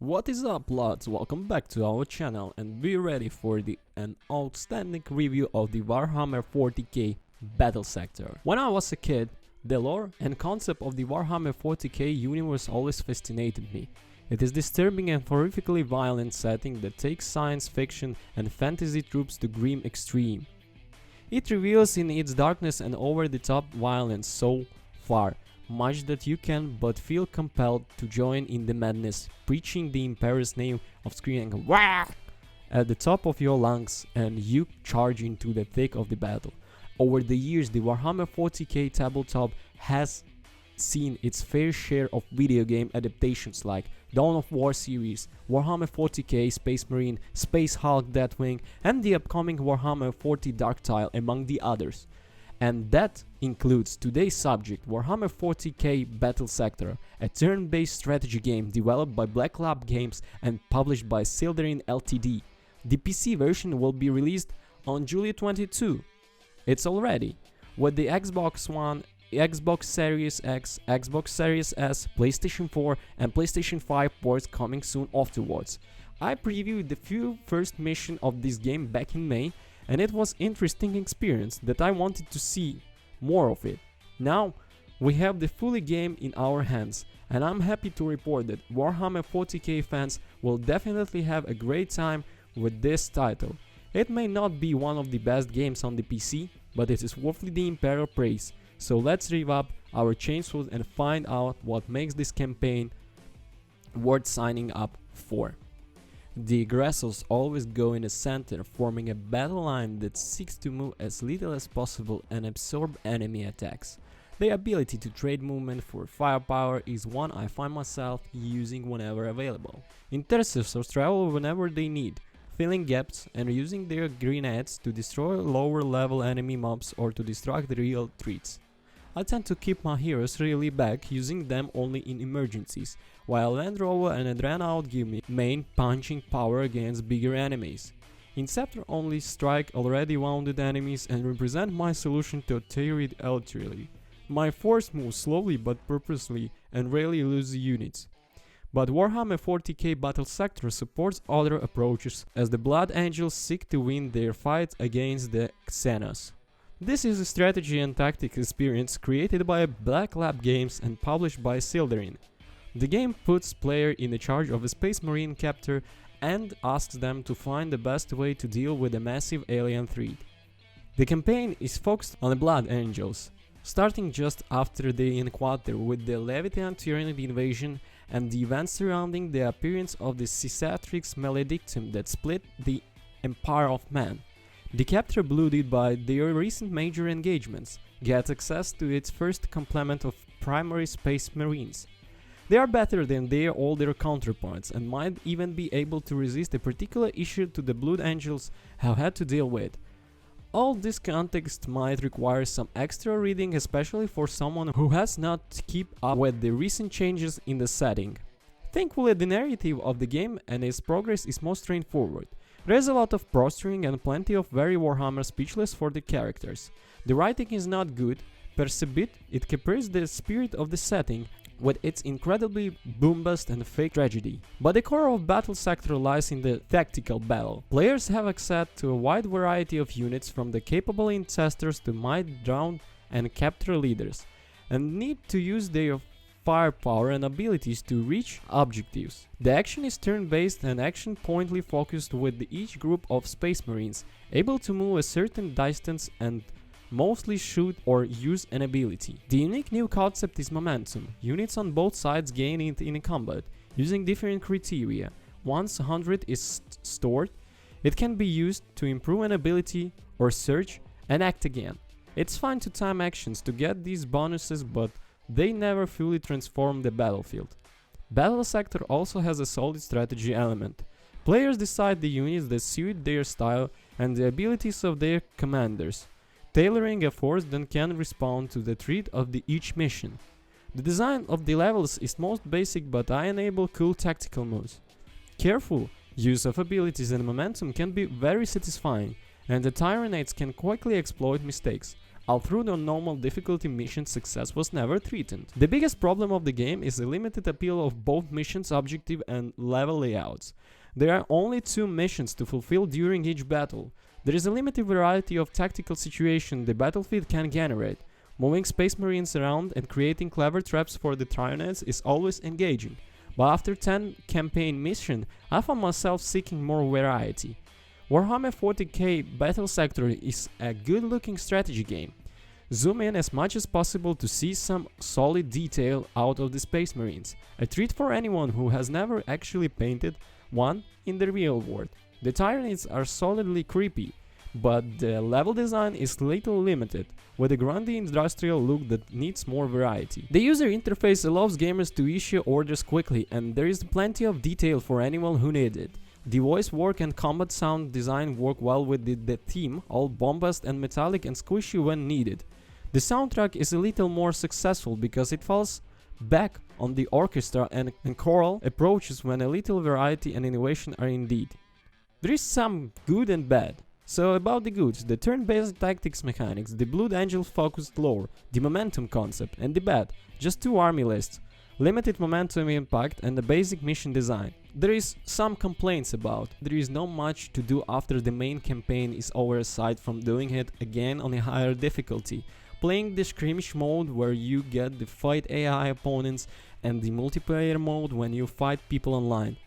What is up, lads? Welcome back to our channel and be ready for an outstanding review of the Warhammer 40k battle sector. When I was a kid, the lore and concept of the Warhammer 40k universe always fascinated me. It is disturbing and horrifically violent setting that takes science fiction and fantasy tropes to grim extreme. It reveals in its darkness and over-the-top violence so far much that you can but feel compelled to join in the madness, preaching the Emperor's name of screaming "Wah!" at the top of your lungs, and you charge into the thick of the battle. Over the years, the Warhammer 40k tabletop has seen its fair share of video game adaptations like Dawn of War series, Warhammer 40k Space Marine, Space Hulk Deathwing, and the upcoming Warhammer 40 Darktile, among the others. And that includes today's subject, Warhammer 40k Battle Sector, a turn-based strategy game developed by Black Lab Games and published by Sildarin Ltd. The PC version will be released on July 22. It's already, with the Xbox One, Xbox Series X, Xbox Series S, PlayStation 4 and PlayStation 5 ports coming soon afterwards. I previewed the first mission of this game back in May, and it was interesting experience that I wanted to see more of it. Now we have the fully game in our hands, and I'm happy to report that Warhammer 40k fans will definitely have a great time with this title. It may not be one of the best games on the PC, but it is worth the Emperor praise. So let's rev up our chainsaws and find out what makes this campaign worth signing up for. The aggressors always go in the center, forming a battle line that seeks to move as little as possible and absorb enemy attacks. The ability to trade movement for firepower is one I find myself using whenever available. Intercessors travel whenever they need, filling gaps and using their grenades to destroy lower level enemy mobs or to distract real threats. I tend to keep my heroes really back, using them only in emergencies, while Land Rover and Adrenaut give me main punching power against bigger enemies. Inceptor only strike already wounded enemies and represent my solution to Tyranid artillery. My force moves slowly but purposely and rarely loses units. But Warhammer 40k Battle Sector supports other approaches, as the Blood Angels seek to win their fight against the Xenos. This is a strategy and tactics experience created by Black Lab Games and published by Sildarin. The game puts player in the charge of a Space Marine captor and asks them to find the best way to deal with a massive alien threat. The campaign is focused on the Blood Angels, starting just after the encounter with the Leviathan Tyranid invasion and the events surrounding the appearance of the Cicatrix Maledictum that split the Empire of Man. The captor, blooded by their recent major engagements, gets access to its first complement of primary Space Marines. They are better than their older counterparts and might even be able to resist a particular issue to the Blood Angels have had to deal with. All this context might require some extra reading, especially for someone who has not kept up with the recent changes in the setting. Thankfully, the narrative of the game and its progress is most straightforward. There is a lot of posturing and plenty of very Warhammer speechless for the characters. The writing is not good, per se bit it captures the spirit of the setting with its incredibly boom-bust and fake tragedy. But the core of Battle Sector lies in the tactical battle. Players have access to a wide variety of units, from the capable ancestors to might drown and capture leaders, and need to use their firepower and abilities to reach objectives. The action is turn-based and action pointly focused, with each group of Space Marines able to move a certain distance and mostly shoot or use an ability. The unique new concept is momentum. Units on both sides gain it in combat, using different criteria. Once 100 is stored, it can be used to improve an ability or search and act again. It's fine to time actions to get these bonuses, but they never fully transform the battlefield. Battle Sector also has a solid strategy element. Players decide the units that suit their style and the abilities of their commanders, tailoring a force that can respond to the threat of each mission. The design of the levels is most basic, but I enable cool tactical moves. Careful use of abilities and momentum can be very satisfying, and the Tyranids can quickly exploit mistakes. although the normal difficulty mission success was never threatened. The biggest problem of the game is the limited appeal of both missions objective and level layouts. There are only 2 missions to fulfill during each battle. There is a limited variety of tactical situations the battlefield can generate. Moving Space Marines around and creating clever traps for the Tyranids is always engaging, but after 10 campaign missions, I found myself seeking more variety. Warhammer 40k Battle Sector is a good-looking strategy game. Zoom in as much as possible to see some solid detail out of the Space Marines, a treat for anyone who has never actually painted one in the real world. The Tyranids are solidly creepy, but the level design is little limited, with a grungy industrial look that needs more variety. The user interface allows gamers to issue orders quickly, and there is plenty of detail for anyone who needs it. The voice work and combat sound design work well with the theme, all bombast and metallic and squishy when needed. The soundtrack is a little more successful because it falls back on the orchestra and choral approaches when a little variety and innovation are needed. There is some good and bad. So about the goods, the turn-based tactics mechanics, the Blood Angel focused lore, the momentum concept, and the bad, just 2 army lists, limited momentum impact and the basic mission design. There is some complaints about. There is not much to do after the main campaign is over aside from doing it again on a higher difficulty. Playing the skirmish mode where you get the fight AI opponents and the multiplayer mode when you fight people online.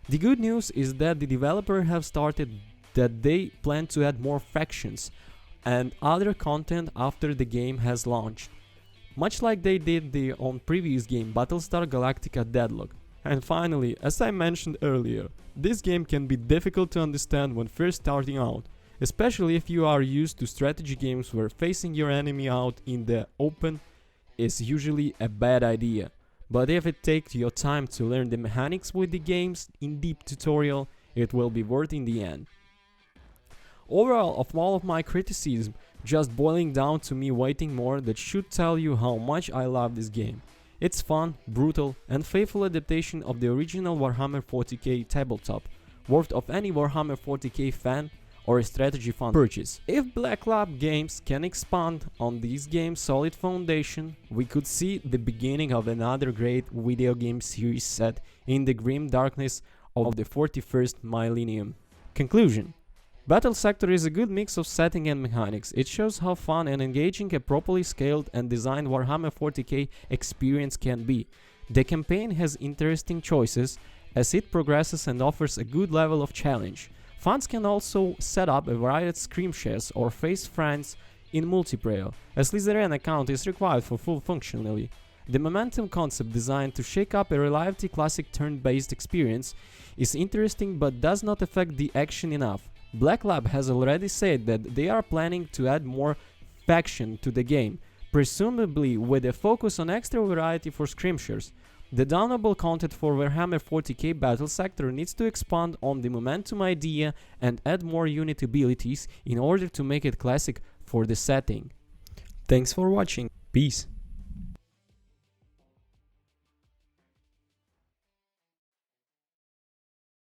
The good news is that the developer have started that they plan to add more factions and other content after the game has launched, much like they did on previous game Battlestar Galactica Deadlock. And finally, as I mentioned earlier, this game can be difficult to understand when first starting out, especially if you are used to strategy games where facing your enemy out in the open is usually a bad idea. But if it takes your time to learn the mechanics with the game's in-depth tutorial, it will be worth in the end. Overall, of all of my criticism, just boiling down to me waiting more, that should tell you how much I love this game. It's fun, brutal, and faithful adaptation of the original Warhammer 40k tabletop, worth of any Warhammer 40k fan or a strategy fan purchase. If Black Lab Games can expand on this game's solid foundation, we could see the beginning of another great video game series set in the grim darkness of the 41st millennium. Conclusion: Battle Sector is a good mix of setting and mechanics. It shows how fun and engaging a properly scaled and designed Warhammer 40k experience can be. The campaign has interesting choices as it progresses and offers a good level of challenge. Fans can also set up a variety of skirmishes or face friends in multiplayer, as least an account is required for full functionality. The momentum concept, designed to shake up a relatively classic turn-based experience, is interesting but does not affect the action enough. Black Lab has already said that they are planning to add more faction to the game, presumably with a focus on extra variety for skirmishers. The downloadable content for Warhammer 40k Battle Sector needs to expand on the momentum idea and add more unit abilities in order to make it classic for the setting. Thanks for watching. Peace.